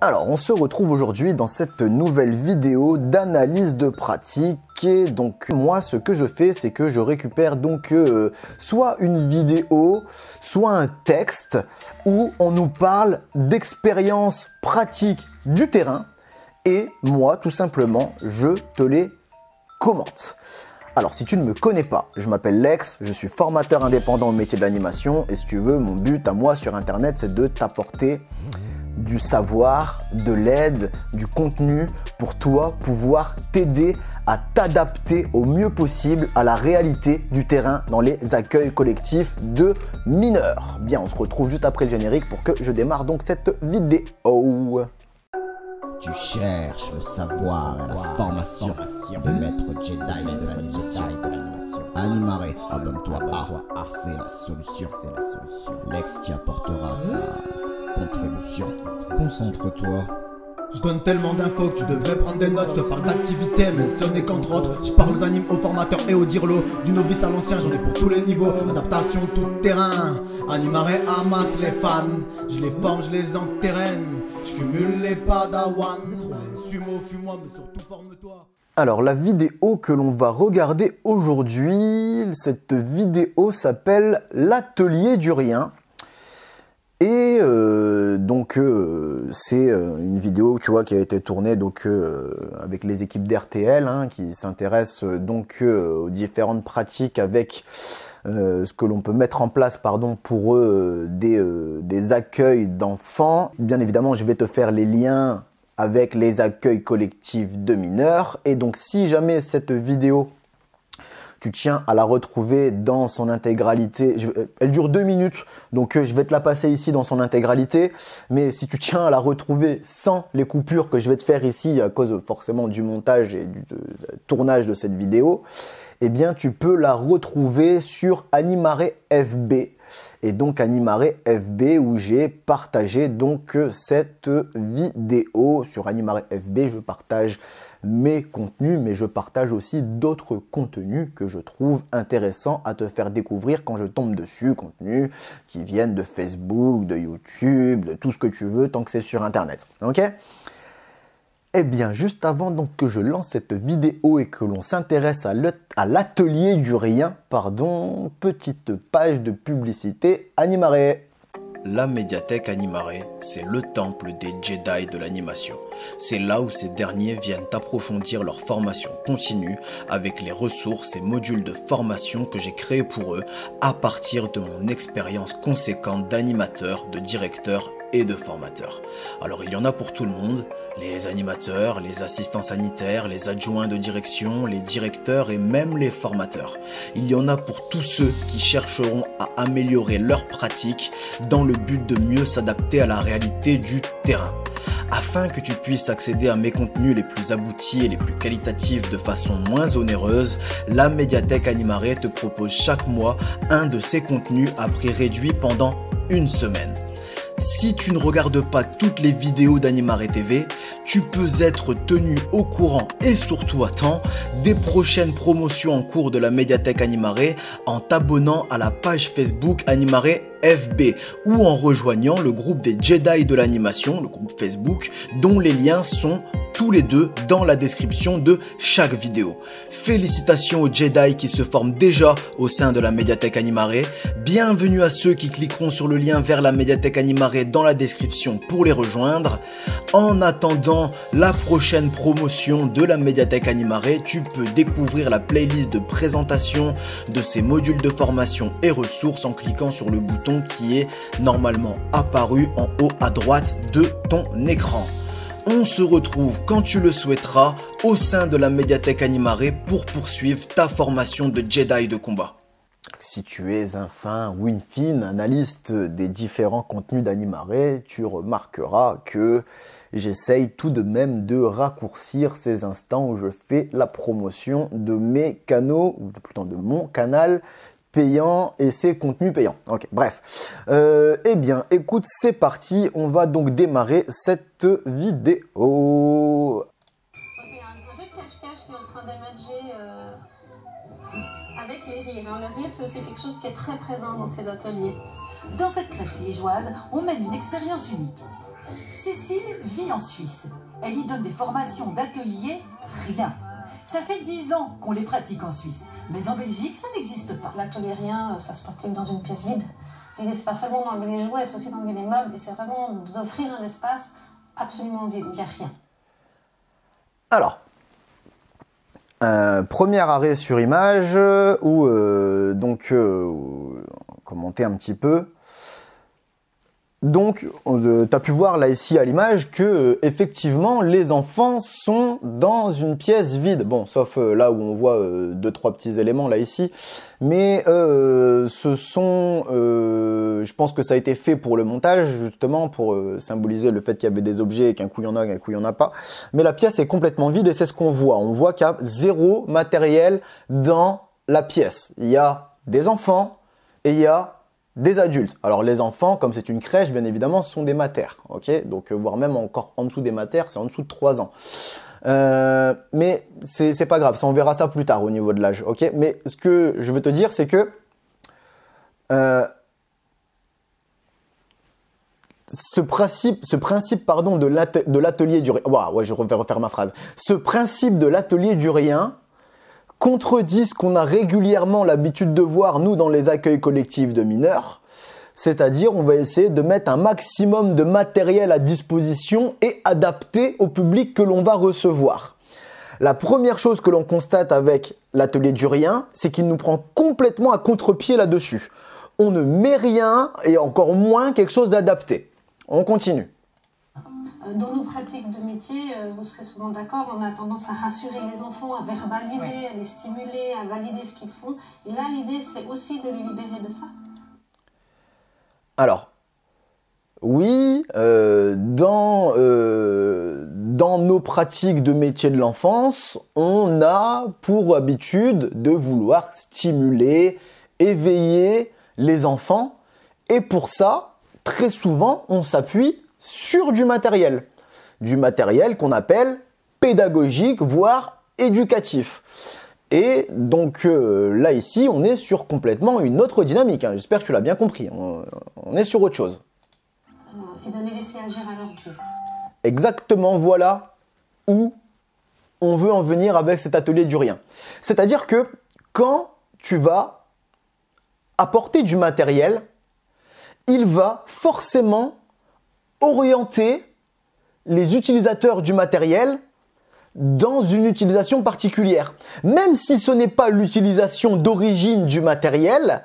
Alors, on se retrouve aujourd'hui dans cette nouvelle vidéo d'analyse de pratique. Et donc, moi, ce que je fais, c'est que je récupère donc soit une vidéo, soit un texte où on nous parle d'expériences pratiques du terrain. Et moi, tout simplement, je te les commente. Alors, si tu ne me connais pas, je m'appelle Lex, je suis formateur indépendant au métier de l'animation. Et si tu veux, mon but à moi sur Internet, c'est de t'apporter du savoir, de l'aide, du contenu pour toi pouvoir t'aider à t'adapter au mieux possible à la réalité du terrain dans les accueils collectifs de mineurs. Bien, on se retrouve juste après le générique pour que je démarre donc cette vidéo. Tu cherches le savoir et la formation de maître Jedi de l'animation. Animare, abonne-toi à, c'est la solution. Lex qui apportera sa contribution. Concentre-toi. Je donne tellement d'infos que tu devrais prendre des notes. Je te parle d'activité, mais ce n'est qu'entre autres. Je parle aux animes, aux formateurs et aux dirlots. Du novice à l'ancien, j'en ai pour tous les niveaux. Adaptation tout terrain. Animare amasse les fans. Je les forme, je les enterraine. Je cumule les padawans. Sumo, fuis-moi, mais surtout forme-toi. Alors, la vidéo que l'on va regarder aujourd'hui, cette vidéo s'appelle l'atelier du rien. Et c'est une vidéo, tu vois, qui a été tournée donc avec les équipes d'RTL, qui s'intéressent donc aux différentes pratiques avec ce que l'on peut mettre en place, pour eux des accueils d'enfants. Bien évidemment, je vais te faire les liens avec les accueils collectifs de mineurs. Et donc, si jamais cette vidéo tu tiens à la retrouver dans son intégralité. Elle dure 2 minutes, donc je vais te la passer ici dans son intégralité. Mais si tu tiens à la retrouver sans les coupures que je vais te faire ici, à cause forcément du montage et du tournage de cette vidéo, eh bien tu peux la retrouver sur Animare FB. Et donc Animare FB où j'ai partagé donc cette vidéo. Sur Animare FB, je partage mes contenus, mais je partage aussi d'autres contenus que je trouve intéressants à te faire découvrir quand je tombe dessus, contenus qui viennent de Facebook, de YouTube, de tout ce que tu veux, tant que c'est sur Internet. Ok ? Eh bien, juste avant donc que je lance cette vidéo et que l'on s'intéresse à l'atelier du rien, petite page de publicité Animare. La médiathèque Animare, c'est le temple des Jedi de l'animation. C'est là où ces derniers viennent approfondir leur formation continue avec les ressources et modules de formation que j'ai créés pour eux à partir de mon expérience conséquente d'animateur, de directeur et de formateur. Alors il y en a pour tout le monde, les animateurs, les assistants sanitaires, les adjoints de direction, les directeurs et même les formateurs. Il y en a pour tous ceux qui chercheront à améliorer leur pratique dans le but de mieux s'adapter à la réalité du terrain. Afin que tu puisses accéder à mes contenus les plus aboutis et les plus qualitatifs de façon moins onéreuse, la médiathèque Animare te propose chaque mois un de ces contenus à prix réduit pendant une semaine. Si tu ne regardes pas toutes les vidéos d'Animare TV, tu peux être tenu au courant et surtout à temps des prochaines promotions en cours de la médiathèque Animare en t'abonnant à la page Facebook Animare FB ou en rejoignant le groupe des Jedi de l'animation, le groupe Facebook, dont les liens sont tous les deux dans la description de chaque vidéo. Félicitations aux Jedi qui se forment déjà au sein de la médiathèque Animare. Bienvenue à ceux qui cliqueront sur le lien vers la médiathèque Animare dans la description pour les rejoindre. En attendant la prochaine promotion de la médiathèque Animare, tu peux découvrir la playlist de présentation de ces modules de formation et ressources en cliquant sur le bouton qui est normalement apparu en haut à droite de ton écran. On se retrouve quand tu le souhaiteras au sein de la médiathèque Animare pour poursuivre ta formation de Jedi de combat. Si tu es un fin ou une fine analyste des différents contenus d'Animare, tu remarqueras que j'essaye tout de même de raccourcir ces instants où je fais la promotion de mes canaux, ou plutôt de mon canal payant et ses contenus payants. Ok, bref. Eh bien, écoute, c'est parti. On va donc démarrer cette vidéo. Ok, un jeu de cache-cache qui est en train d'émerger avec les rires. Le rire, c'est aussi quelque chose qui est très présent dans ces ateliers. Dans cette crèche liégeoise, on mène une expérience unique. Cécile vit en Suisse. Elle y donne des formations d'atelier, rien. Ça fait 10 ans qu'on les pratique en Suisse. Mais en Belgique, ça n'existe pas. L'atelier rien, ça se pratique dans une pièce vide. L'idée, c'est pas seulement d'enlever les jouets, c'est aussi d'enlever les meubles. Et c'est vraiment d'offrir un espace absolument vide, où il n'y a rien. Alors, premier arrêt sur image où commenter un petit peu. Donc, tu as pu voir là ici à l'image que effectivement les enfants sont dans une pièce vide. Bon, sauf là où on voit 2-3 petits éléments là ici. Mais je pense que ça a été fait pour le montage, justement, pour symboliser le fait qu'il y avait des objets et qu'un coup il y en a, qu'un coup il n'y en a pas. Mais la pièce est complètement vide et c'est ce qu'on voit. On voit qu'il y a zéro matériel dans la pièce. Il y a des enfants et il y a des adultes. Alors les enfants, comme c'est une crèche, bien évidemment, ce sont des matères, ok. Donc voire même encore en dessous des matères, c'est en dessous de 3 ans. Mais c'est pas grave, ça, on verra ça plus tard au niveau de l'âge, ok. Mais ce que je veux te dire, c'est que ce principe pardon, de l'atelier du rien. Waouh, ouais, je vais refaire ma phrase. Ce principe de l'atelier du rien contredit ce qu'on a régulièrement l'habitude de voir, nous, dans les accueils collectifs de mineurs. C'est-à-dire, on va essayer de mettre un maximum de matériel à disposition et adapté au public que l'on va recevoir. La première chose que l'on constate avec l'atelier du rien, c'est qu'il nous prend complètement à contre-pied là-dessus. On ne met rien et encore moins quelque chose d'adapté. On continue. Dans nos pratiques de métier, vous serez souvent d'accord, on a tendance à rassurer les enfants, à verbaliser, à les stimuler, à valider ce qu'ils font. Et là, l'idée, c'est aussi de les libérer de ça. Alors, oui, dans nos pratiques de métier de l'enfance, on a pour habitude de vouloir stimuler, éveiller les enfants. Et pour ça, très souvent, on s'appuie sur du matériel qu'on appelle pédagogique, voire éducatif. Et donc là ici, on est sur complètement une autre dynamique, hein. J'espère que tu l'as bien compris, on est sur autre chose. Et de les laisser agir à leur guise. Exactement, voilà où on veut en venir avec cet atelier du rien. C'est-à-dire que quand tu vas apporter du matériel, il va forcément orienter les utilisateurs du matériel dans une utilisation particulière. Même si ce n'est pas l'utilisation d'origine du matériel,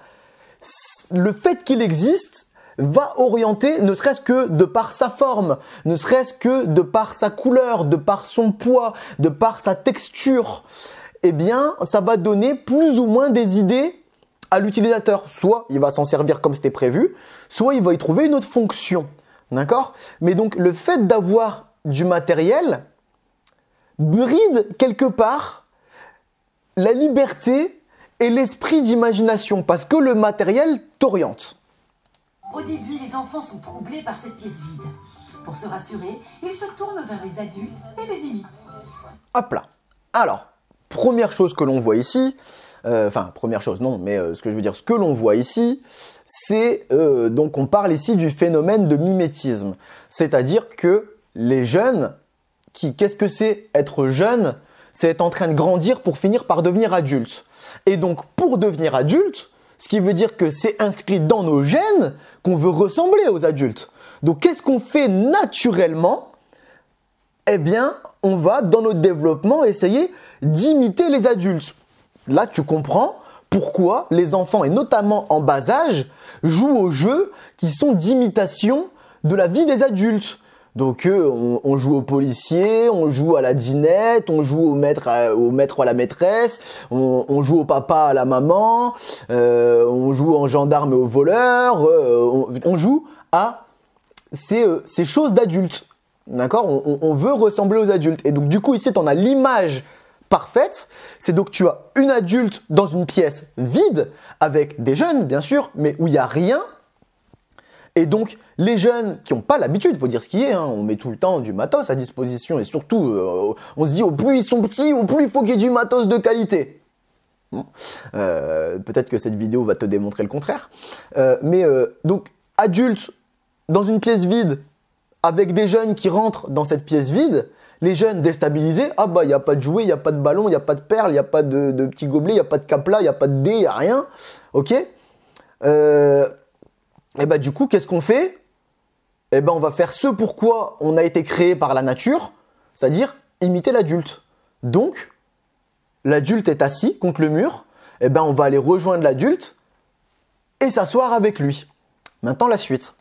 le fait qu'il existe va orienter, ne serait-ce que de par sa forme, ne serait-ce que de par sa couleur, de par son poids, de par sa texture, eh bien, ça va donner plus ou moins des idées à l'utilisateur. Soit il va s'en servir comme c'était prévu, soit il va y trouver une autre fonction. D'accord? Mais donc, le fait d'avoir du matériel bride quelque part la liberté et l'esprit d'imagination parce que le matériel t'oriente. Au début, les enfants sont troublés par cette pièce vide. Pour se rassurer, ils se tournent vers les adultes et les imitent. Hop là. Alors, première chose que l'on voit ici, première chose, non, mais ce que je veux dire, ce que l'on voit ici, c'est donc on parle ici du phénomène de mimétisme. C'est-à-dire que les jeunes, qu'est-ce que c'est être jeune? C'est être en train de grandir pour finir par devenir adulte. Et donc, pour devenir adulte, ce qui veut dire que c'est inscrit dans nos gènes qu'on veut ressembler aux adultes. Donc, qu'est-ce qu'on fait naturellement? Eh bien, on va, dans notre développement, essayer d'imiter les adultes. Là, tu comprends pourquoi les enfants, et notamment en bas âge, jouent aux jeux qui sont d'imitation de la vie des adultes. Donc on joue au policier, on joue à la dinette, on joue au maître ou à la maîtresse, on joue au papa à la maman, on joue en gendarme et au voleur, on joue à ces choses d'adultes. D'accord? On veut ressembler aux adultes. Et donc du coup ici tu en as l'image parfaite, c'est donc tu as une adulte dans une pièce vide avec des jeunes bien sûr, mais où il n'y a rien. Et donc, les jeunes qui n'ont pas l'habitude, il faut dire ce qui est, hein, on met tout le temps du matos à disposition et surtout, on se dit au plus ils sont petits, au plus il faut qu'il y ait du matos de qualité. Bon. Peut-être que cette vidéo va te démontrer le contraire. Donc, adulte dans une pièce vide avec des jeunes qui rentrent dans cette pièce vide, les jeunes déstabilisés, ah bah il n'y a pas de jouets, il n'y a pas de ballon, il n'y a pas de perles, il n'y a pas de petits gobelets, il n'y a pas de capla, il n'y a pas de dés, il n'y a rien. Ok. Et bah du coup, qu'est-ce qu'on fait? Eh ben on va faire ce pourquoi on a été créé par la nature, c'est-à-dire imiter l'adulte. Donc, l'adulte est assis contre le mur, eh ben on va aller rejoindre l'adulte et s'asseoir avec lui. Maintenant la suite.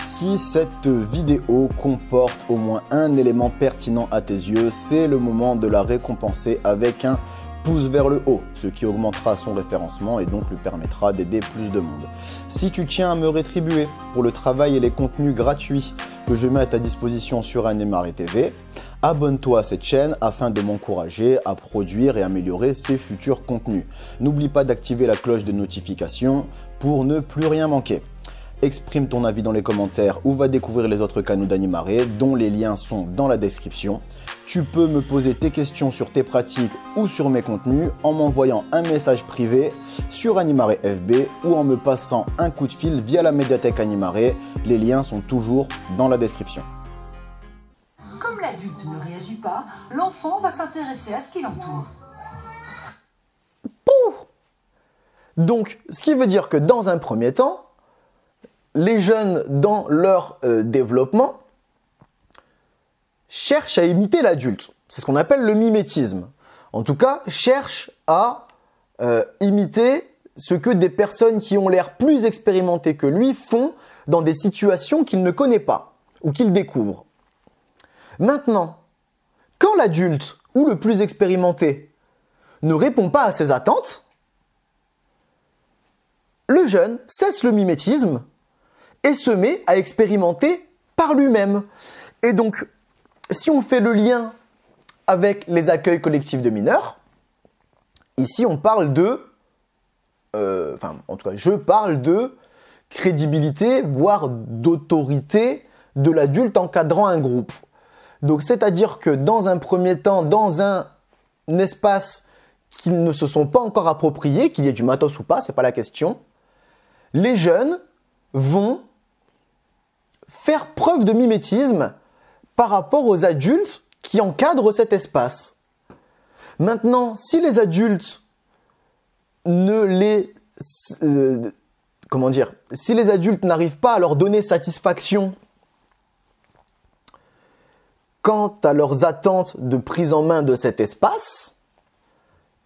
Si cette vidéo comporte au moins un élément pertinent à tes yeux, c'est le moment de la récompenser avec un pouce vers le haut, ce qui augmentera son référencement et donc lui permettra d'aider plus de monde. Si tu tiens à me rétribuer pour le travail et les contenus gratuits que je mets à ta disposition sur Animare TV, abonne-toi à cette chaîne afin de m'encourager à produire et améliorer ces futurs contenus. N'oublie pas d'activer la cloche de notification pour ne plus rien manquer. Exprime ton avis dans les commentaires ou va découvrir les autres canaux d'Animare dont les liens sont dans la description. Tu peux me poser tes questions sur tes pratiques ou sur mes contenus en m'envoyant un message privé sur Animare FB ou en me passant un coup de fil via la médiathèque Animare. Les liens sont toujours dans la description. Comme l'adulte ne réagit pas, l'enfant va s'intéresser à ce qui l'entoure. Donc, ce qui veut dire que dans un premier temps, les jeunes, dans leur développement, cherchent à imiter l'adulte. C'est ce qu'on appelle le mimétisme. En tout cas, cherchent à imiter ce que des personnes qui ont l'air plus expérimentées que lui font dans des situations qu'il ne connaît pas ou qu'il découvre. Maintenant, quand l'adulte ou le plus expérimenté ne répond pas à ses attentes, le jeune cesse le mimétisme et se met à expérimenter par lui-même. Et donc, si on fait le lien avec les accueils collectifs de mineurs, ici on parle de, en tout cas je parle de crédibilité, voire d'autorité de l'adulte encadrant un groupe. Donc c'est-à-dire que dans un premier temps, dans un espace qu'ils ne se sont pas encore appropriés, qu'il y ait du matos ou pas, c'est pas la question, les jeunes vont faire preuve de mimétisme par rapport aux adultes qui encadrent cet espace. Maintenant, si les adultes si les adultes n'arrivent pas à leur donner satisfaction quant à leurs attentes de prise en main de cet espace,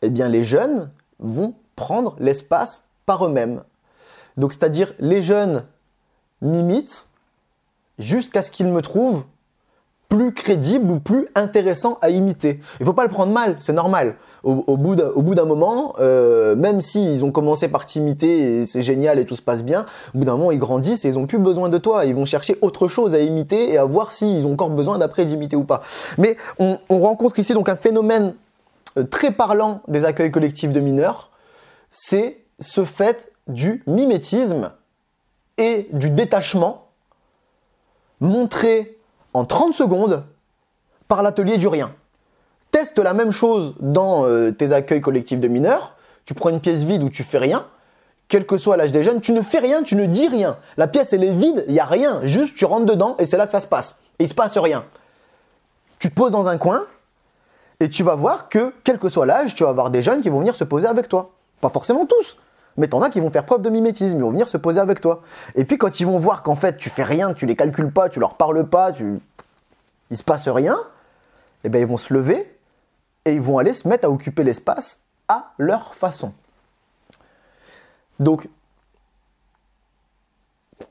eh bien les jeunes vont prendre l'espace par eux-mêmes. Donc c'est-à-dire les jeunes m'imitent jusqu'à ce qu'ils me trouvent plus crédible ou plus intéressant à imiter. Il ne faut pas le prendre mal, c'est normal. Au bout d'un moment, même s'ils ont commencé par t'imiter et c'est génial et tout se passe bien, au bout d'un moment ils grandissent et ils n'ont plus besoin de toi. Ils vont chercher autre chose à imiter et à voir s'ils ont encore besoin d'après d'imiter ou pas. Mais on rencontre ici donc un phénomène très parlant des accueils collectifs de mineurs, c'est ce fait du mimétisme et du détachement montré en 30 secondes par l'atelier du rien. Teste la même chose dans tes accueils collectifs de mineurs. Tu prends une pièce vide où tu fais rien, quel que soit l'âge des jeunes, tu ne fais rien, tu ne dis rien. La pièce elle est vide, il n'y a rien, juste tu rentres dedans et c'est là que ça se passe. Et il se passe rien. Tu te poses dans un coin et tu vas voir que, quel que soit l'âge, tu vas avoir des jeunes qui vont venir se poser avec toi. Pas forcément tous, mais t'en as qui vont faire preuve de mimétisme, ils vont venir se poser avec toi. Et puis quand ils vont voir qu'en fait tu fais rien, tu les calcules pas, tu leur parles pas, il se passe rien, eh ben ils vont se lever et ils vont aller se mettre à occuper l'espace à leur façon. Donc,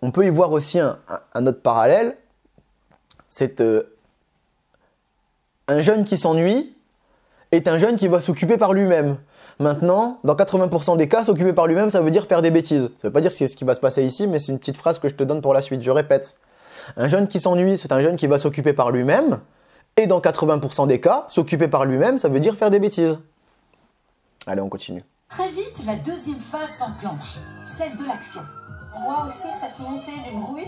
on peut y voir aussi un autre parallèle, c'est un jeune qui s'ennuie est un jeune qui va s'occuper par lui-même. Maintenant, dans 80% des cas, s'occuper par lui-même, ça veut dire faire des bêtises. Ça ne veut pas dire ce qui va se passer ici, mais c'est une petite phrase que je te donne pour la suite. Je répète. Un jeune qui s'ennuie, c'est un jeune qui va s'occuper par lui-même. Et dans 80% des cas, s'occuper par lui-même, ça veut dire faire des bêtises. Allez, on continue. Très vite, la deuxième phase s'enclenche, celle de l'action. On voit aussi cette montée du bruit.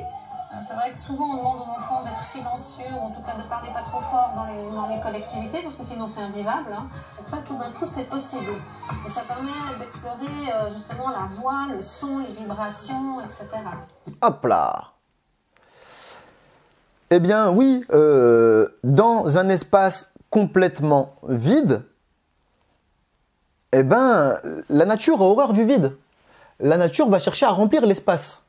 C'est vrai que souvent on demande aux enfants d'être silencieux ou en tout cas de parler pas trop fort dans les collectivités parce que sinon c'est invivable. Donc là tout d'un coup c'est possible et ça permet d'explorer justement la voix, le son, les vibrations, etc. Hop là. Eh bien oui, dans un espace complètement vide, eh ben, la nature a horreur du vide. La nature va chercher à remplir l'espace.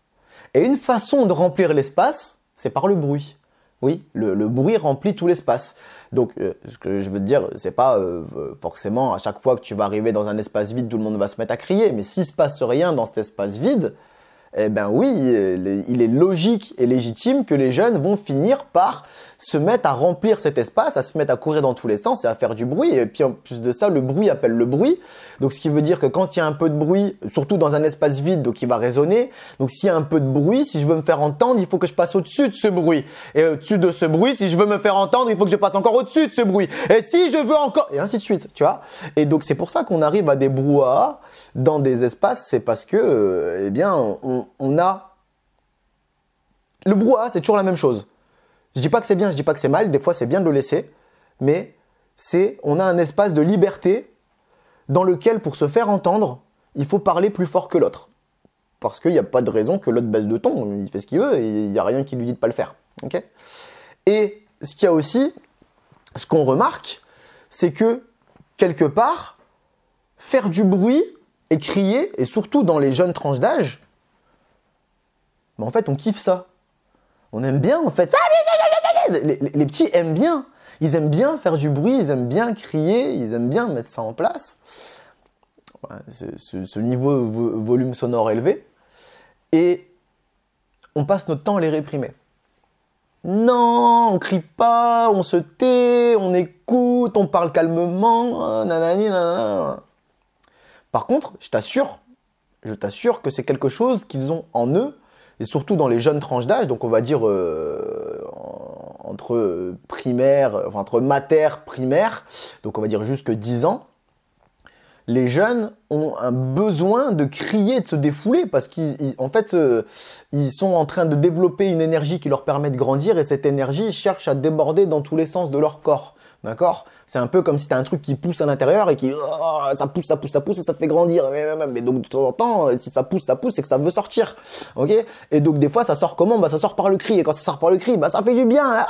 Et une façon de remplir l'espace, c'est par le bruit. Oui, le bruit remplit tout l'espace. Donc, ce que je veux te dire, c'est pas forcément à chaque fois que tu vas arriver dans un espace vide, tout le monde va se mettre à crier. Mais s'il se passe rien dans cet espace vide, eh ben oui, il est logique et légitime que les jeunes vont finir par se mettre à remplir cet espace, à se mettre à courir dans tous les sens et à faire du bruit. Et puis en plus de ça, le bruit appelle le bruit. Donc ce qui veut dire que quand il y a un peu de bruit, surtout dans un espace vide, donc il va résonner. Donc s'il y a un peu de bruit, si je veux me faire entendre, il faut que je passe au-dessus de ce bruit. Et au-dessus de ce bruit, si je veux me faire entendre, il faut que je passe encore au-dessus de ce bruit. Et si je veux encore... Et ainsi de suite, tu vois. Et donc c'est pour ça qu'on arrive à des brouhahas dans des espaces, c'est parce que, eh bien, on a... Le brouhaha, c'est toujours la même chose. Je dis pas que c'est bien, je dis pas que c'est mal, des fois c'est bien de le laisser, mais on a un espace de liberté dans lequel, pour se faire entendre, il faut parler plus fort que l'autre. Parce qu'il n'y a pas de raison que l'autre baisse de ton, il fait ce qu'il veut et il n'y a rien qui lui dit de pas le faire. Okay, et ce qu'il y a aussi, ce qu'on remarque, c'est que, quelque part, faire du bruit et crier, et surtout dans les jeunes tranches d'âge, ben en fait on kiffe ça. On aime bien en fait. Les petits aiment bien. Ils aiment bien faire du bruit, ils aiment bien crier, ils aiment bien mettre ça en place. Ouais, ce niveau volume sonore élevé. Et on passe notre temps à les réprimer. Non, on crie pas, on se tait, on écoute, on parle calmement. Nanani, nanana. Par contre, je t'assure que c'est quelque chose qu'ils ont en eux, et surtout dans les jeunes tranches d'âge, donc on va dire entre primaire, enfin entre mater, primaire, donc on va dire jusque 10 ans, les jeunes ont un besoin de crier, de se défouler, parce qu'en fait, ils sont en train de développer une énergie qui leur permet de grandir, et cette énergie cherche à déborder dans tous les sens de leur corps. D'accord? C'est un peu comme si tu as un truc qui pousse à l'intérieur et qui ça pousse et ça te fait grandir. Mais donc de temps en temps, si ça pousse, c'est que ça veut sortir. Ok? Et donc des fois, ça sort comment? Bah ça sort par le cri. Et quand ça sort par le cri, bah ça fait du bien.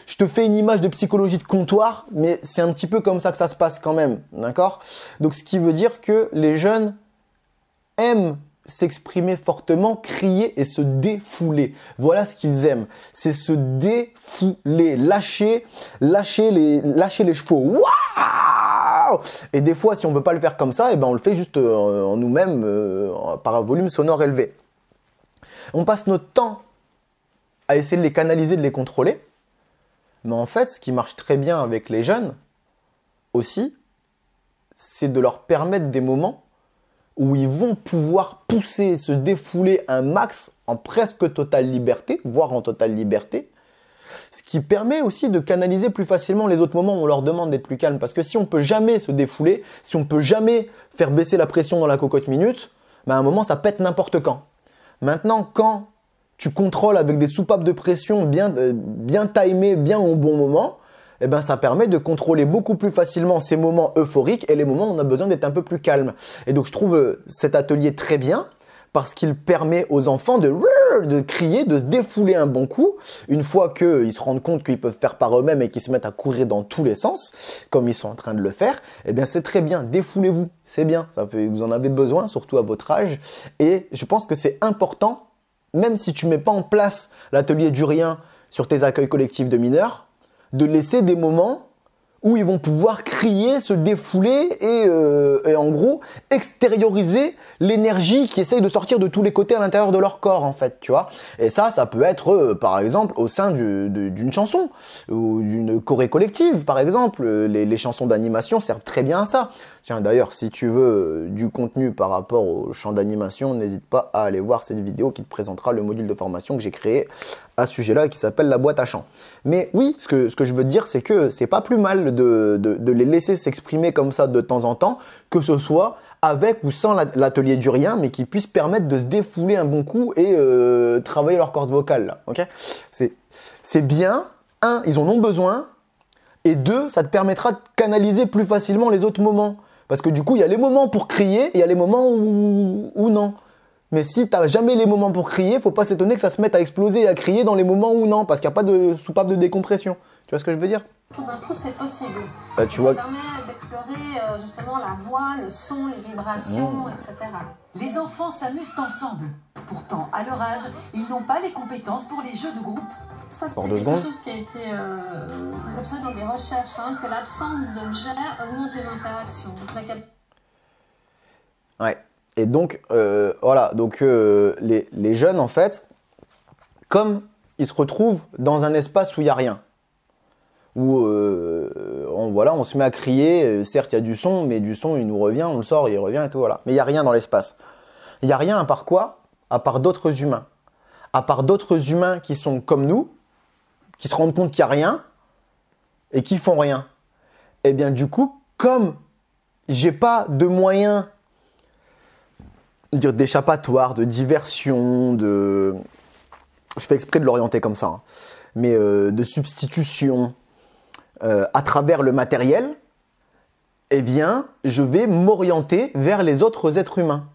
Je te fais une image de psychologie de comptoir, mais c'est un petit peu comme ça que ça se passe quand même. D'accord? Donc ce qui veut dire que les jeunes aiment s'exprimer fortement, crier et se défouler. Voilà ce qu'ils aiment. C'est se défouler, lâcher les chevaux. Waouh! Et des fois, si on ne peut pas le faire comme ça, eh ben on le fait juste en nous-mêmes par un volume sonore élevé. On passe notre temps à essayer de les canaliser, de les contrôler. Mais en fait, ce qui marche très bien avec les jeunes aussi, c'est de leur permettre des moments où ils vont pouvoir pousser, se défouler un max en presque totale liberté, voire en totale liberté, ce qui permet aussi de canaliser plus facilement les autres moments où on leur demande d'être plus calme. Parce que si on ne peut jamais se défouler, si on ne peut jamais faire baisser la pression dans la cocotte minute, ben à un moment ça pète n'importe quand. Maintenant, quand tu contrôles avec des soupapes de pression bien timées, bien au bon moment, eh ben, ça permet de contrôler beaucoup plus facilement ces moments euphoriques et les moments où on a besoin d'être un peu plus calme. Et donc, je trouve cet atelier très bien parce qu'il permet aux enfants de crier, de se défouler un bon coup. Une fois qu'ils se rendent compte qu'ils peuvent faire par eux-mêmes et qu'ils se mettent à courir dans tous les sens, comme ils sont en train de le faire, eh bien, c'est très bien. Défoulez-vous, c'est bien. Vous en avez besoin, surtout à votre âge. Et je pense que c'est important, même si tu ne mets pas en place l'atelier du rien sur tes accueils collectifs de mineurs, de laisser des moments où ils vont pouvoir crier, se défouler et en gros extérioriser l'énergie qui essaye de sortir de tous les côtés à l'intérieur de leur corps en fait, tu vois. Et ça peut être par exemple au sein d'une chanson ou d'une choré collective par exemple. Les chansons d'animation servent très bien à ça. Tiens d'ailleurs, si tu veux du contenu par rapport au chant d'animation, n'hésite pas à aller voir cette vidéo qui te présentera le module de formation que j'ai créé à ce sujet-là qui s'appelle la boîte à chant. Mais oui, ce que je veux te dire, c'est que c'est pas plus mal de les laisser s'exprimer comme ça de temps en temps, que ce soit avec ou sans l'atelier du rien, mais qui puisse permettre de se défouler un bon coup et travailler leur corde vocale. Là, okay, c'est bien. 1, ils en ont besoin. Et 2, ça te permettra de canaliser plus facilement les autres moments. Parce que du coup, il y a les moments pour crier et il y a les moments où non. Mais si t'as jamais les moments pour crier, faut pas s'étonner que ça se mette à exploser et à crier dans les moments où non, parce qu'il n'y a pas de soupape de décompression. Tu vois ce que je veux dire? Tout d'un coup, c'est possible. Tu vois. Ça permet d'explorer justement la voix, le son, les vibrations, etc. Les enfants s'amusent ensemble. Pourtant, à leur âge, ils n'ont pas les compétences pour les jeux de groupe. Ça, c'est Pour 2 quelque secondes. chose qui a été observé dans des recherches, hein, que l'absence d'objets augmente les interactions. Donc, Ouais. Et donc, voilà. Donc, les jeunes, en fait, comme ils se retrouvent dans un espace où il n'y a rien, où on se met à crier, certes, il y a du son, mais du son, il nous revient, on le sort, il revient et tout, voilà. Mais il n'y a rien dans l'espace. Il n'y a rien à part quoi? À part d'autres humains. À part d'autres humains qui sont comme nous, qui se rendent compte qu'il n'y a rien et qui font rien. Et bien, du coup, comme j'ai pas de moyens d'échappatoire, de diversion, je fais exprès de l'orienter comme ça, hein, mais de substitution à travers le matériel, eh bien, je vais m'orienter vers les autres êtres humains.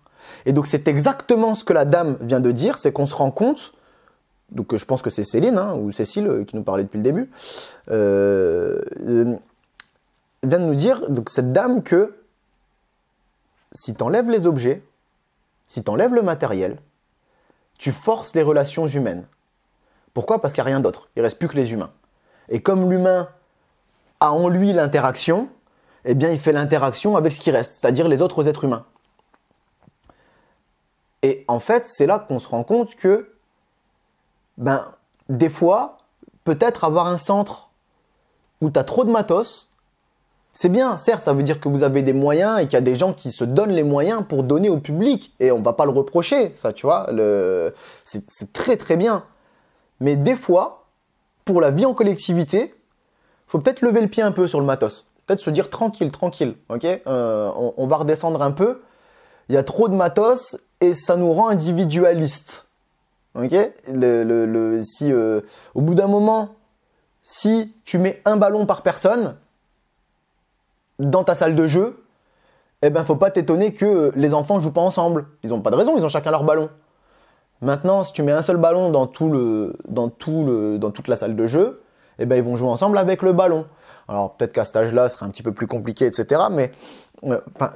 Et donc, c'est exactement ce que la dame vient de dire, c'est qu'on se rend compte, donc je pense que c'est Céline, hein, ou Cécile qui nous parlait depuis le début, vient de nous dire, donc cette dame, que si tu enlèves les objets, si tu enlèves le matériel, tu forces les relations humaines. Pourquoi? Parce qu'il n'y a rien d'autre. Il ne reste plus que les humains. Et comme l'humain a en lui l'interaction, eh bien, il fait l'interaction avec ce qui reste, c'est-à-dire les autres êtres humains. Et en fait, c'est là qu'on se rend compte que, des fois, peut-être avoir un centre où tu as trop de matos, c'est bien, certes, ça veut dire que vous avez des moyens et qu'il y a des gens qui se donnent les moyens pour donner au public. Et on ne va pas le reprocher, ça, tu vois. C'est très, très bien. Mais des fois, pour la vie en collectivité, il faut peut-être lever le pied un peu sur le matos. Peut-être se dire tranquille, tranquille, ok, on va redescendre un peu. Il y a trop de matos et ça nous rend individualistes. Ok, au bout d'un moment, si tu mets un ballon par personne dans ta salle de jeu, eh ben, faut pas t'étonner que les enfants ne jouent pas ensemble. Ils n'ont pas de raison, ils ont chacun leur ballon. Maintenant, si tu mets un seul ballon dans toute la salle de jeu, eh ben, ils vont jouer ensemble avec le ballon. Alors peut-être qu'à cet âge-là, ce sera un petit peu plus compliqué, etc. Mais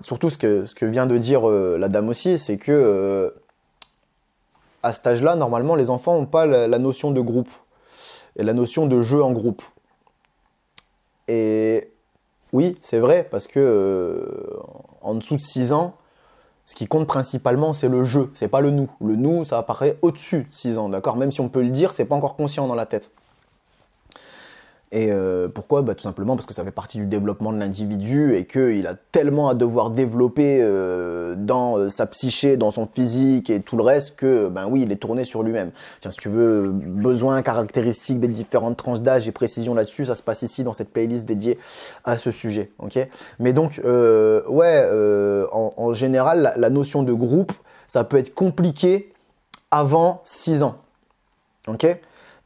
surtout ce que vient de dire la dame aussi, c'est que à cet âge-là, normalement, les enfants n'ont pas la notion de groupe et la notion de jeu en groupe. Et oui, c'est vrai, parce que en dessous de 6 ans, ce qui compte principalement, c'est le jeu, c'est pas le nous. Le nous, ça apparaît au-dessus de 6 ans, d'accord? Même si on peut le dire, c'est pas encore conscient dans la tête. Et pourquoi? Tout simplement parce que ça fait partie du développement de l'individu et qu'il a tellement à devoir développer dans sa psyché, dans son physique et tout le reste que, oui, il est tourné sur lui-même. Tiens, si tu veux, besoins, caractéristiques des différentes tranches d'âge et précision là-dessus, ça se passe ici dans cette playlist dédiée à ce sujet, ok? Mais donc, en général, la notion de groupe, ça peut être compliqué avant 6 ans, ok?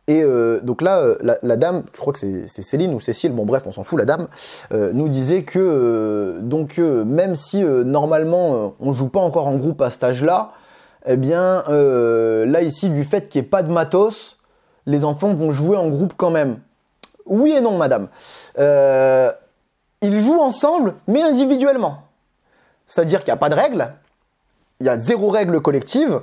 Et donc là, la dame, je crois que c'est Céline ou Cécile, bon bref, on s'en fout, la dame, nous disait que même si normalement on joue pas encore en groupe à cet âge-là, eh bien là ici, du fait qu'il n'y ait pas de matos, les enfants vont jouer en groupe quand même. Oui et non, madame. Ils jouent ensemble, mais individuellement. C'est-à-dire qu'il n'y a pas de règles, il y a 0 règle collective.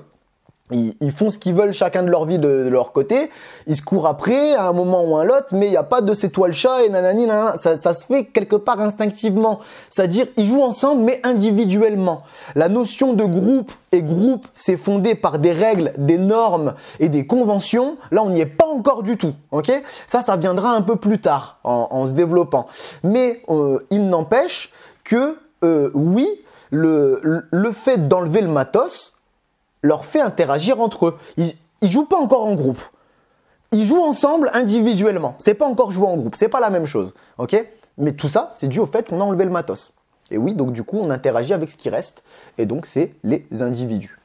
Ils font ce qu'ils veulent chacun de leur vie de leur côté, ils se courent après à un moment ou à l'autre, mais il n'y a pas de c'est toi le chat et nanani, nanana. Ça se fait quelque part instinctivement, c'est-à-dire ils jouent ensemble mais individuellement. La notion de groupe et groupe, c'est fondé par des règles, des normes et des conventions. Là, on n'y est pas encore du tout, ok? Ça viendra un peu plus tard en se développant. Mais il n'empêche que oui, le fait d'enlever le matos leur fait interagir entre eux. Ils jouent pas encore en groupe. Ils jouent ensemble individuellement. C'est pas encore jouer en groupe. C'est pas la même chose. Ok? Mais tout ça, c'est dû au fait qu'on a enlevé le matos. Et oui, donc du coup, on interagit avec ce qui reste. Et donc, c'est les individus.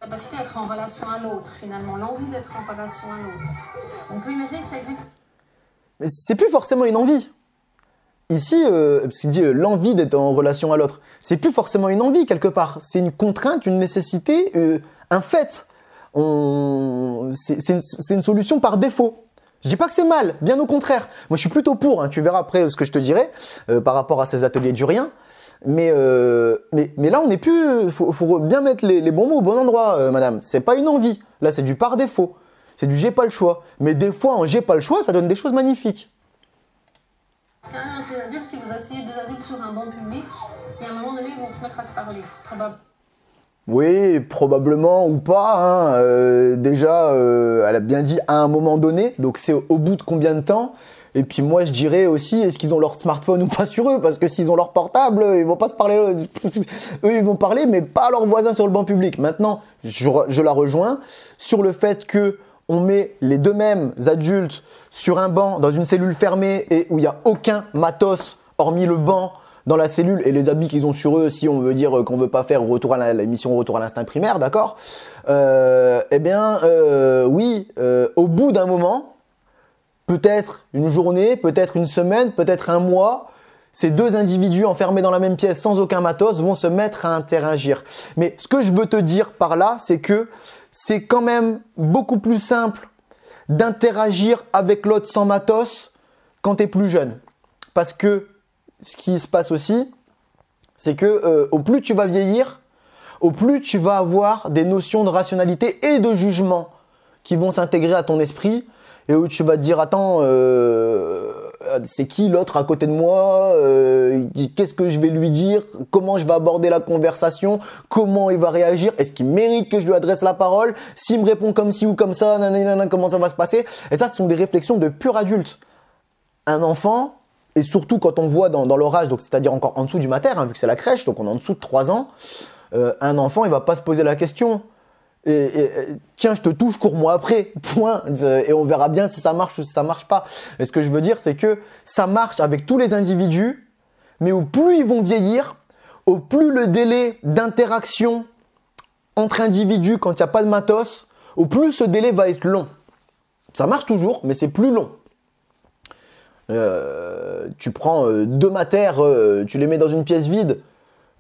La capacité d'être en relation à l'autre, finalement. L'envie d'être en relation à l'autre. On peut imaginer que ça existe. Mais c'est plus forcément une envie. Ici, parce qu'il dit l'envie d'être en relation à l'autre, c'est plus forcément une envie quelque part. C'est une contrainte, une nécessité un fait. C'est une solution par défaut. Je dis pas que c'est mal, bien au contraire. Moi, je suis plutôt pour. Hein. Tu verras après ce que je te dirai par rapport à ces ateliers du rien. Mais là, on n'est plus. Faut bien mettre les bons mots au bon endroit, madame. C'est pas une envie. Là, c'est du par défaut. C'est du j'ai pas le choix. Mais des fois, en j'ai pas le choix, ça donne des choses magnifiques. Avec les adultes, si vous asseyez deux adultes sur un banc public, il y a un moment donné, ils vont se mettre à se parler. Oui, probablement ou pas. Hein. Déjà, elle a bien dit à un moment donné. Donc, c'est au bout de combien de temps? Et puis moi, je dirais aussi, est-ce qu'ils ont leur smartphone ou pas sur eux? Parce que s'ils ont leur portable, ils vont pas se parler. Eux, ils vont parler, mais pas à leurs voisins sur le banc public. Maintenant, je la rejoins sur le fait que on met les deux mêmes adultes sur un banc dans une cellule fermée et où il n'y a aucun matos hormis le banc dans la cellule et les habits qu'ils ont sur eux, si on veut dire qu'on veut pas faire l'émission Retour à l'instinct primaire, d'accord? Oui, au bout d'un moment, peut-être une journée, peut-être une semaine, peut-être un mois, ces deux individus enfermés dans la même pièce sans aucun matos vont se mettre à interagir. Mais ce que je veux te dire par là, c'est que c'est quand même beaucoup plus simple d'interagir avec l'autre sans matos quand tu es plus jeune. Parce que ce qui se passe aussi, c'est que au plus tu vas vieillir, au plus tu vas avoir des notions de rationalité et de jugement qui vont s'intégrer à ton esprit et où tu vas te dire attends, c'est qui l'autre à côté de moi, qu'est-ce que je vais lui dire, comment je vais aborder la conversation, comment il va réagir, est-ce qu'il mérite que je lui adresse la parole, s'il me répond comme ci ou comme ça, nanana, comment ça va se passer. Et ça, ce sont des réflexions de pur adulte. Un enfant, et surtout quand on voit dans leur âge, donc c'est-à-dire encore en dessous du mater, hein, vu que c'est la crèche, donc on est en dessous de 3 ans, un enfant, il va pas se poser la question. Tiens, je te touche, cours-moi après, point. Et on verra bien si ça marche ou si ça marche pas. Et ce que je veux dire, c'est que ça marche avec tous les individus, mais au plus ils vont vieillir, au plus le délai d'interaction entre individus quand il n'y a pas de matos, au plus ce délai va être long. Ça marche toujours, mais c'est plus long. Tu prends deux maters, tu les mets dans une pièce vide,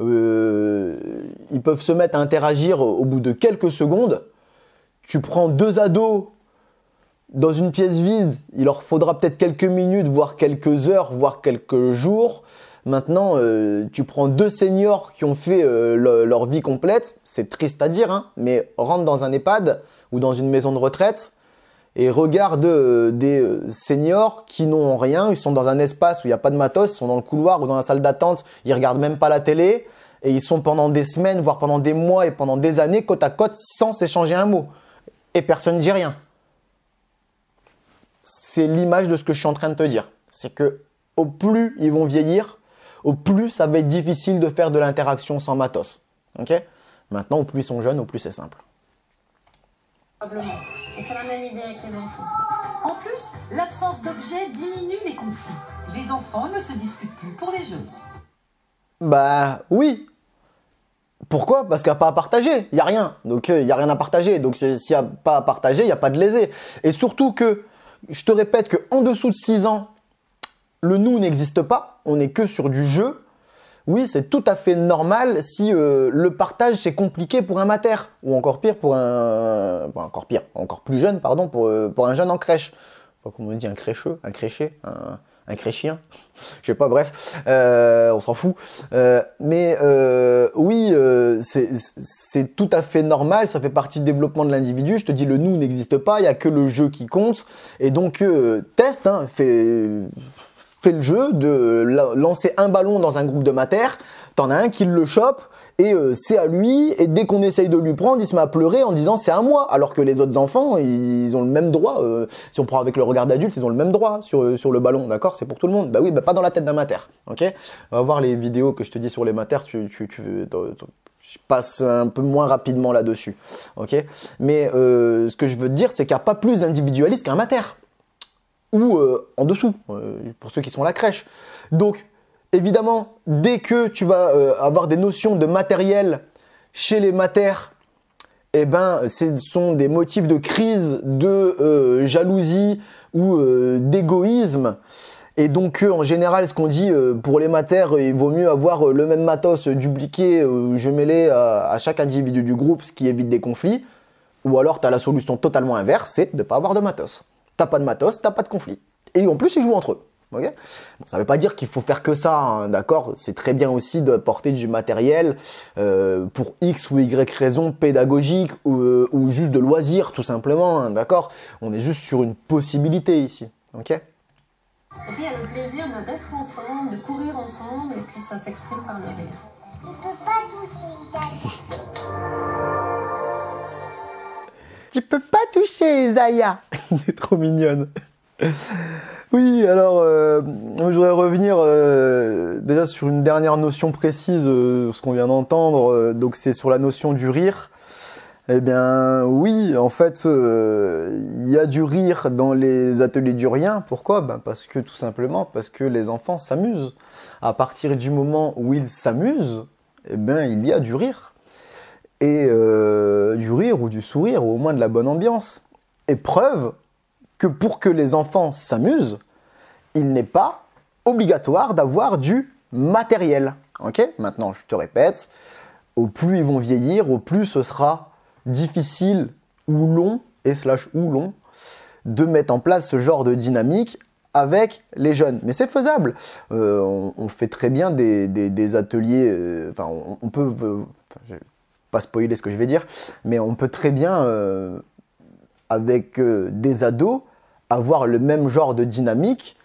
ils peuvent se mettre à interagir au bout de quelques secondes. Tu prends deux ados dans une pièce vide, il leur faudra peut-être quelques minutes, voire quelques heures, voire quelques jours. Maintenant, tu prends deux seniors qui ont fait leur vie complète, c'est triste à dire, hein, mais rentre dans un EHPAD ou dans une maison de retraite et regarde des seniors qui n'ont rien, ils sont dans un espace où il n'y a pas de matos, ils sont dans le couloir ou dans la salle d'attente, ils regardent même pas la télé et ils sont pendant des semaines, voire pendant des mois et pendant des années côte à côte sans s'échanger un mot. Et personne ne dit rien. C'est l'image de ce que je suis en train de te dire. C'est que au plus ils vont vieillir, au plus ça va être difficile de faire de l'interaction sans matos. Okay ? Maintenant, au plus ils sont jeunes, au plus c'est simple. Et c'est la même idée avec les enfants. En plus, l'absence d'objets diminue les conflits. Les enfants ne se disputent plus pour les jeux. Bah oui. Pourquoi? Parce qu'il n'y a pas à partager. Il n'y a rien. Donc il n'y a rien à partager. Donc s'il n'y a pas à partager, il n'y a pas de lésé. Et surtout que, je te répète qu'en dessous de 6 ans, le nous n'existe pas. On n'est que sur du jeu. Oui, c'est tout à fait normal si le partage c'est compliqué pour un mater ou encore pire pour un, bon, encore plus jeune, pardon, pour un jeune en crèche. Comment on dit, un crécheux, un créché, un créchien, je sais pas, bref, on s'en fout. Oui, c'est tout à fait normal, ça fait partie du développement de l'individu. Je te dis, le nous n'existe pas, il y a que le jeu qui compte, et donc teste, hein, fais le jeu de lancer un ballon dans un groupe de mater, t'en as un qui le chope et c'est à lui, et dès qu'on essaye de lui prendre, il se met à pleurer en disant c'est à moi, alors que les autres enfants, ils ont le même droit, si on prend avec le regard d'adulte, ils ont le même droit sur le ballon, d'accord? C'est pour tout le monde. Bah oui, bah pas dans la tête d'un mater, ok? On va voir les vidéos que je te dis sur les maters, je passe un peu moins rapidement là-dessus, ok? Mais ce que je veux te dire, c'est qu'il n'y a pas plus individualiste qu'un mater. Ou en dessous, pour ceux qui sont à la crèche. Donc, évidemment, dès que tu vas avoir des notions de matériel chez les maters, eh ben, ce sont des motifs de crise, de jalousie ou d'égoïsme. Et donc, en général, ce qu'on dit pour les matères, il vaut mieux avoir le même matos dupliqué, jumelé à chaque individu du groupe, ce qui évite des conflits. Ou alors, tu as la solution totalement inverse, c'est de ne pas avoir de matos. T'as pas de matos, t'as pas de conflit. Et en plus, ils jouent entre eux. Okay, bon, ça ne veut pas dire qu'il faut faire que ça, hein, d'accord. C'est très bien aussi de porter du matériel pour X ou Y raison pédagogique ou juste de loisir, tout simplement, hein, d'accord. On est juste sur une possibilité ici, ok. Et puis il y a le plaisir d'être ensemble, de courir ensemble, et puis ça s'exprime par le rire. Il peut pas toucher. Tu peux pas toucher, Zaya. C'est trop mignonne. Oui, alors, je voudrais revenir déjà sur une dernière notion précise, ce qu'on vient d'entendre. Donc, c'est sur la notion du rire. Eh bien, oui, en fait, il y a du rire dans les ateliers du rien. Pourquoi? Parce que, tout simplement, parce que les enfants s'amusent. À partir du moment où ils s'amusent, eh bien, il y a du rire. Et du rire ou du sourire, ou au moins de la bonne ambiance. Et preuve que pour que les enfants s'amusent, il n'est pas obligatoire d'avoir du matériel. Ok? Maintenant, je te répète, au plus ils vont vieillir, au plus ce sera difficile ou long, ou long, de mettre en place ce genre de dynamique avec les jeunes. Mais c'est faisable. On fait très bien des ateliers, on peut... je vais pas spoiler ce que je vais dire, mais on peut très bien, avec des ados, avoir le même genre de dynamique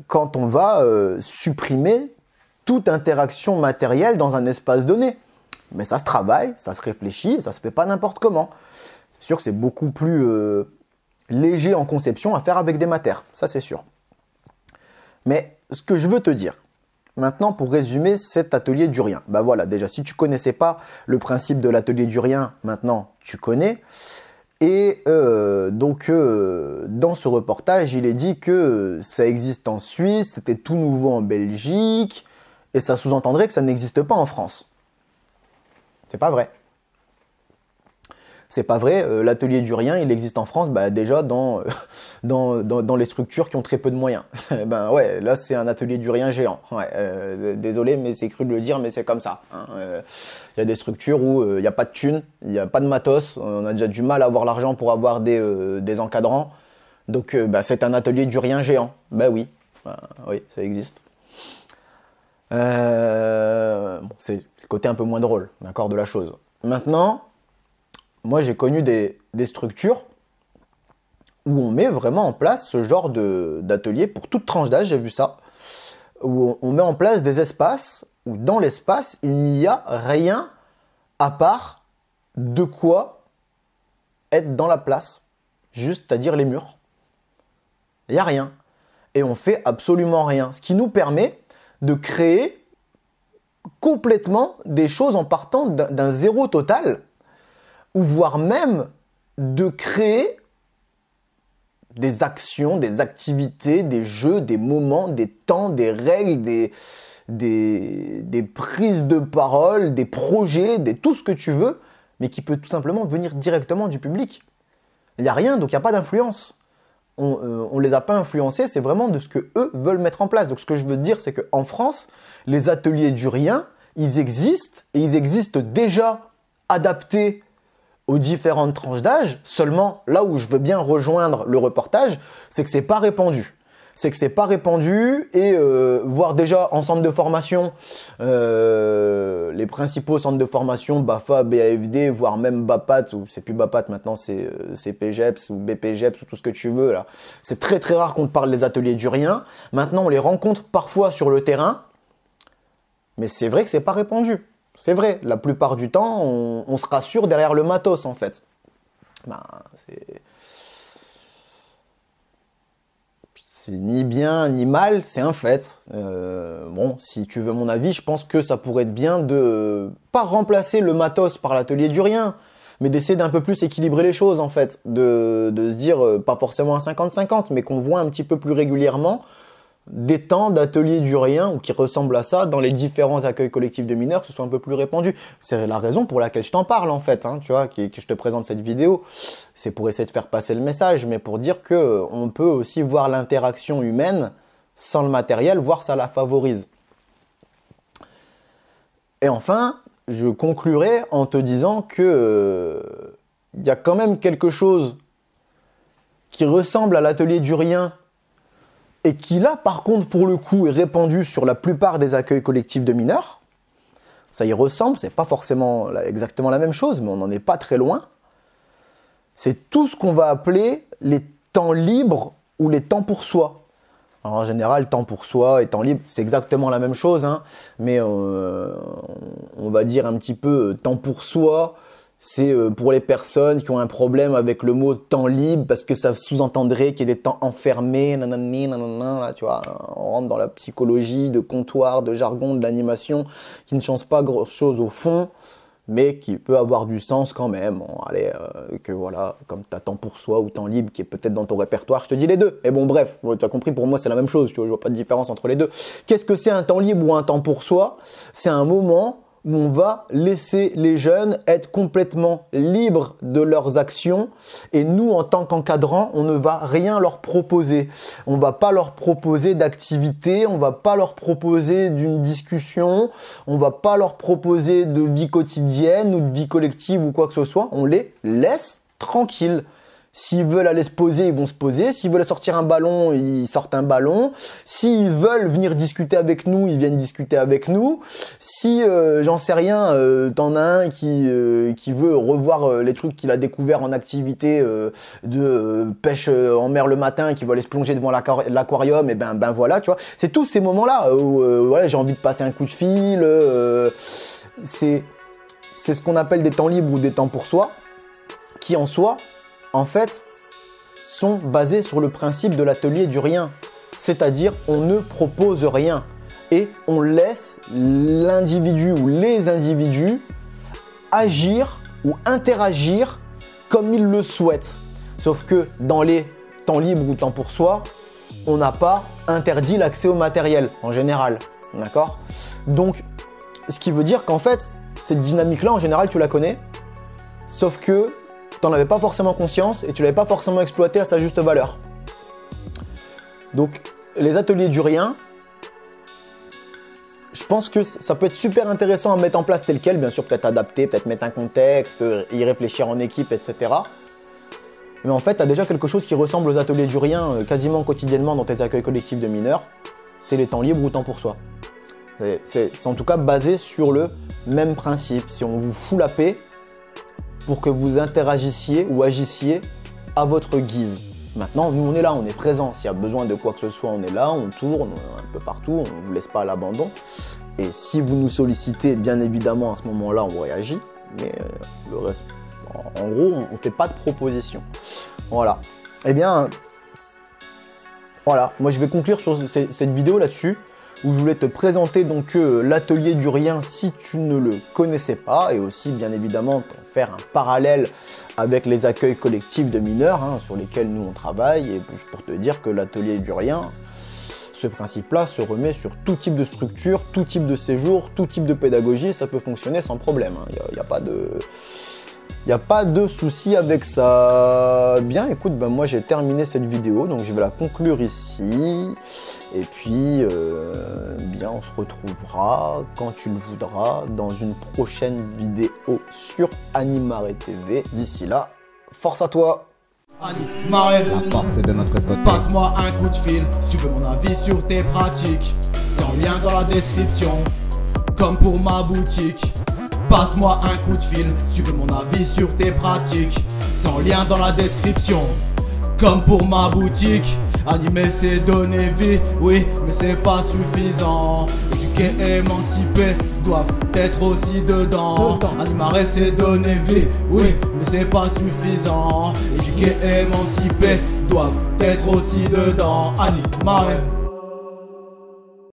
quand on va supprimer toute interaction matérielle dans un espace donné. Mais ça se travaille, ça se réfléchit, ça se fait pas n'importe comment. C'est sûr que c'est beaucoup plus léger en conception à faire avec des matières, ça c'est sûr. Mais ce que je veux te dire, maintenant pour résumer cet atelier du rien, bah voilà, déjà si tu connaissais pas le principe de l'atelier du rien, maintenant tu connais. Et donc, dans ce reportage, il est dit que ça existe en Suisse, c'était tout nouveau en Belgique, et ça sous-entendrait que ça n'existe pas en France. C'est pas vrai. C'est pas vrai, l'atelier du rien, il existe en France déjà dans les structures qui ont très peu de moyens. Ben ouais, là c'est un atelier du rien géant. Ouais, désolé, mais c'est cru de le dire, mais c'est comme ça. Hein. Y a des structures où il n'y a pas de thunes, il n'y a pas de matos, on a déjà du mal à avoir l'argent pour avoir des encadrants. Donc c'est un atelier du rien géant. Ben oui, oui, ça existe. Bon, c'est le côté un peu moins drôle, d'accord, de la chose. Maintenant, moi j'ai connu des structures où on met vraiment en place ce genre d'atelier pour toute tranche d'âge, j'ai vu ça, où on met en place des espaces où dans l'espace il n'y a rien à part de quoi être dans la place, juste c'est-à-dire les murs. Il n'y a rien. Et on fait absolument rien. Ce qui nous permet de créer complètement des choses en partant d'un zéro total, ou voire même de créer des actions, des activités, des jeux, des moments, des temps, des règles, des prises de parole, des projets, tout ce que tu veux, mais qui peut tout simplement venir directement du public. Il n'y a rien, donc il n'y a pas d'influence. On les a pas influencés, c'est vraiment de ce que eux veulent mettre en place. Donc ce que je veux dire, c'est qu'en France, les ateliers du rien, ils existent, et ils existent déjà adaptés aux différentes tranches d'âge. Seulement, là où je veux bien rejoindre le reportage, c'est que c'est pas répandu. C'est que c'est pas répandu, et voire déjà en centre de formation, les principaux centres de formation, BAFA, BAFD, voire même BAPAT, ou c'est plus BAPAT maintenant, c'est CPGEPS ou BPGEPS ou tout ce que tu veux là. C'est très très rare qu'on te parle des ateliers du rien. Maintenant, on les rencontre parfois sur le terrain, mais c'est vrai que c'est pas répandu. C'est vrai, la plupart du temps, on se rassure derrière le matos en fait. C'est ni bien ni mal, c'est un fait. Bon, si tu veux mon avis, je pense que ça pourrait être bien de pas remplacer le matos par l'atelier du rien, mais d'essayer d'un peu plus équilibrer les choses en fait. De se dire, pas forcément à 50-50, mais qu'on voit un petit peu plus régulièrement des temps d'atelier du rien ou qui ressemblent à ça dans les différents accueils collectifs de mineurs, que ce soit un peu plus répandu. C'est la raison pour laquelle je t'en parle en fait, hein, tu vois, que je te présente cette vidéo. C'est pour essayer de faire passer le message, mais pour dire que on peut aussi voir l'interaction humaine sans le matériel, voire ça la favorise. Et enfin, je conclurai en te disant que y a quand même quelque chose qui ressemble à l'atelier du rien et qui là, par contre, pour le coup, est répandu sur la plupart des accueils collectifs de mineurs. Ça y ressemble, c'est pas forcément exactement la même chose, mais on n'en est pas très loin. C'est tout ce qu'on va appeler les temps libres ou les temps pour soi. Alors en général, temps pour soi et temps libre, c'est exactement la même chose, hein, mais on va dire un petit peu temps pour soi. C'est pour les personnes qui ont un problème avec le mot temps libre parce que ça sous-entendrait qu'il y ait des temps enfermés, nanani, nanana, là, tu vois, on rentre dans la psychologie de comptoir, de jargon, de l'animation qui ne change pas grand-chose au fond, mais qui peut avoir du sens quand même. Bon, allez, que voilà, comme tu as temps pour soi ou temps libre qui est peut-être dans ton répertoire, je te dis les deux. Mais bon, bref, tu as compris, pour moi c'est la même chose, tu vois, je vois pas de différence entre les deux. Qu'est-ce que c'est un temps libre ou un temps pour soi? C'est un moment où on va laisser les jeunes être complètement libres de leurs actions et nous, en tant qu'encadrants, on ne va rien leur proposer. On ne va pas leur proposer d'activité, on ne va pas leur proposer d'une discussion, on ne va pas leur proposer de vie quotidienne ou de vie collective ou quoi que ce soit. On les laisse tranquilles. S'ils veulent aller se poser, ils vont se poser. S'ils veulent sortir un ballon, ils sortent un ballon. S'ils veulent venir discuter avec nous, ils viennent discuter avec nous. Si, j'en sais rien, t'en as un qui veut revoir les trucs qu'il a découverts en activité de pêche en mer le matin, qui veut aller se plonger devant l'aquarium, et ben voilà, tu vois. C'est tous ces moments-là où voilà, j'ai envie de passer un coup de fil. C'est ce qu'on appelle des temps libres ou des temps pour soi, qui en soi, en fait, sont basés sur le principe de l'atelier du rien. C'est-à-dire, on ne propose rien et on laisse l'individu ou les individus agir ou interagir comme ils le souhaitent. Sauf que dans les temps libres ou temps pour soi, on n'a pas interdit l'accès au matériel en général. D'accord ? Donc, ce qui veut dire qu'en fait, cette dynamique-là, en général, tu la connais. Sauf que tu n'en avais pas forcément conscience et tu ne l'avais pas forcément exploité à sa juste valeur. Donc, les ateliers du rien, je pense que ça peut être super intéressant à mettre en place tel quel. Bien sûr, peut-être adapter, peut-être mettre un contexte, y réfléchir en équipe, etc. Mais en fait, tu as déjà quelque chose qui ressemble aux ateliers du rien quasiment quotidiennement dans tes accueils collectifs de mineurs. C'est les temps libres ou temps pour soi. C'est en tout cas basé sur le même principe. Si on vous fout la paix, pour que vous interagissiez ou agissiez à votre guise. Maintenant, nous, on est là, on est présent. S'il y a besoin de quoi que ce soit, on est là, on tourne un peu partout, on ne vous laisse pas à l'abandon. Et si vous nous sollicitez, bien évidemment, à ce moment-là, on réagit. Mais le reste, en gros, on ne fait pas de proposition. Voilà. Eh bien, voilà. Moi, je vais conclure sur cette vidéo là-dessus, où je voulais te présenter donc l'atelier du rien si tu ne le connaissais pas, et aussi bien évidemment faire un parallèle avec les accueils collectifs de mineurs hein, sur lesquels nous on travaille, et pour te dire que l'atelier du rien, ce principe-là se remet sur tout type de structure, tout type de séjour, tout type de pédagogie, ça peut fonctionner sans problème. Il n'y a pas de souci avec ça. Bien, écoute, ben moi j'ai terminé cette vidéo, donc je vais la conclure ici. Et puis, bien, on se retrouvera quand tu le voudras dans une prochaine vidéo sur Animare TV. D'ici là, force à toi! Animare, La force est de notre côté. Passe-moi un coup de fil si tu veux mon avis sur tes pratiques. C'est en lien dans la description, comme pour ma boutique. Passe-moi un coup de fil si tu veux mon avis sur tes pratiques. C'est en lien dans la description, comme pour ma boutique. Animer c'est donner vie, oui, mais c'est pas suffisant. Éduquer et émanciper doivent être aussi dedans. Animare c'est donner vie, oui, mais c'est pas suffisant. Éduquer et émanciper doivent être aussi dedans. Animare.